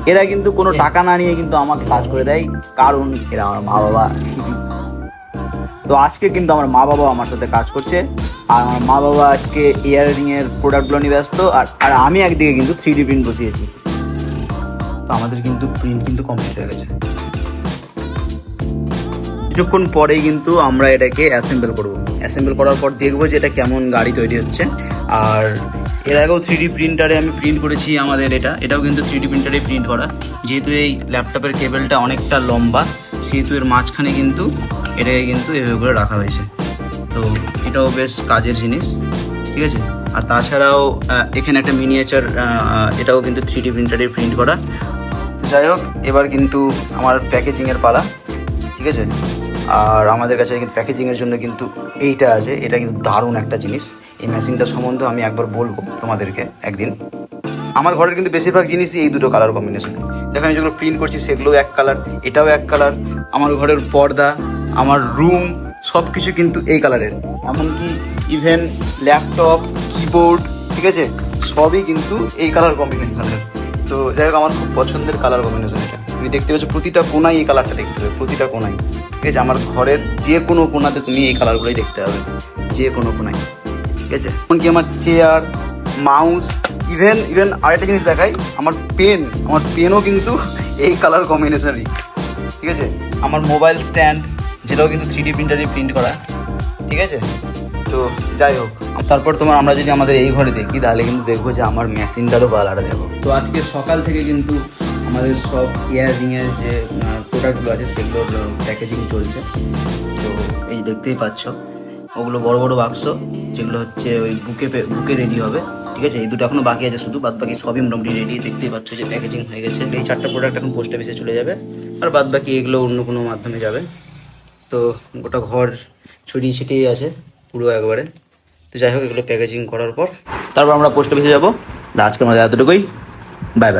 এরা কিন্তু কোনো টাকা না নিয়ে কিন্তু আমাকে কাজ করে দেয়, কারণ এরা আমার মা বাবা। তো আজকে কিন্তু আমার মা বাবা আমার সাথে কাজ করছে, আর আমার মা বাবা আজকে ইয়াররিংয়ের প্রোডাক্টগুলো নিয়ে ব্যস্ত, আর আমি একদিকে কিন্তু 3D প্রিন্ট বসিয়েছি। তো আমাদের কিন্তু প্রিন্ট কিন্তু কমপ্লিট হয়ে গেছে। কিছুক্ষণ পরেই কিন্তু আমরা এটাকে অ্যাসেম্বল করব। অ্যাসেম্বল করার পর দেখবো যে এটা কেমন গাড়ি তৈরি হচ্ছে। আর এর আগেও 3D প্রিন্টারে আমি প্রিন্ট করেছি আমাদের এটাও কিন্তু 3D প্রিন্টারে প্রিন্ট করা। যেহেতু এই ল্যাপটপের কেবেলটা অনেকটা লম্বা, সেহেতু এর মাঝখানে কিন্তু এটাকে কিন্তু এভাবে করে রাখা হয়েছে। তো এটাও বেশ কাজের জিনিস, ঠিক আছে। আর তাছাড়াও এখানে একটা মিনিয়েচার, এটাও কিন্তু 3D প্রিন্টারে প্রিন্ট করা। যাই হোক, এবার কিন্তু আমার প্যাকেজিংয়ের পালা, ঠিক আছে। আর আমাদের কাছে কিন্তু প্যাকেজিংয়ের জন্য কিন্তু এইটা আছে, এটা কিন্তু দারুণ একটা জিনিস। এই মেশিনটা সম্বন্ধে আমি একবার বলবো তোমাদেরকে একদিন। আমার ঘরের কিন্তু বেশিরভাগ জিনিসই এই দুটো কালার কম্বিনেশন। দেখো আমি যেগুলো প্রিন্ট করছি সেগুলোও এক কালার, এটাও এক কালার। আমার ঘরের পর্দা, আমার রুম সব কিছু কিন্তু এই কালারের। এমনকি ইভেন ল্যাপটপ, কিবোর্ড, ঠিক আছে, সবই কিন্তু এই কালার কম্বিনেশনের। তো যাই হোক, আমার খুব পছন্দের কালার কম্বিনেশন এটা। তুমি দেখতে পাচ্ছ প্রতিটা কোনায় এই কালারটা দেখতে হবে, প্রতিটা কোনায়, ঠিক আছে। আমার ঘরের যে কোনো কোনাতে তুমি এই কালারগুলোই দেখতে হবে, যে কোনো কোনায়, ঠিক আছে। এমনকি আমার চেয়ার, মাউস, ইভেন আরেকটা জিনিস দেখাই, আমার পেনও কিন্তু এই কালার কম্বিনেশনেরই, ঠিক আছে। আমার মোবাইল স্ট্যান্ড, যেটাও কিন্তু 3D প্রিন্টারে প্রিন্ট করা, ঠিক আছে। তো যাই হোক, তারপর আমরা যদি আমাদের এই ঘরে দেখি, তাহলে কিন্তু দেখবো যে আমার মেশিনটারও কালারটা দেখো। তো আজকে সকাল থেকে কিন্তু আমাদের সব ইয়াররিংয়ের যে প্রোডাক্টগুলো আছে সেগুলোর প্যাকেজিং চলছে। তো এই দেখতেই পাচ্ছ, ওগুলো বড় বড় বাক্স, যেগুলো হচ্ছে ওই বুকে রেডি হবে, ঠিক আছে। এই দুটো এখনো বাকি আছে, শুধু বাদ বাকি সবই মোটামুটি রেডি। দেখতেই পাচ্ছ যে প্যাকেজিং হয়ে গেছে। এই 4টা প্রোডাক্ট এখন পোস্ট অফিসে চলে যাবে, আর বাদ বাকি এগুলো অন্য কোনো মাধ্যমে যাবে। তো গোটা ঘর ছড়িয়ে ছিটিয়ে আছে পুরো একবারে। তো যাই হোক, এগুলো প্যাকেজিং করার পর তারপর আমরা পোস্ট অফিসে যাবো। আজকে আমাদের এতটুকুই, বাই বাই।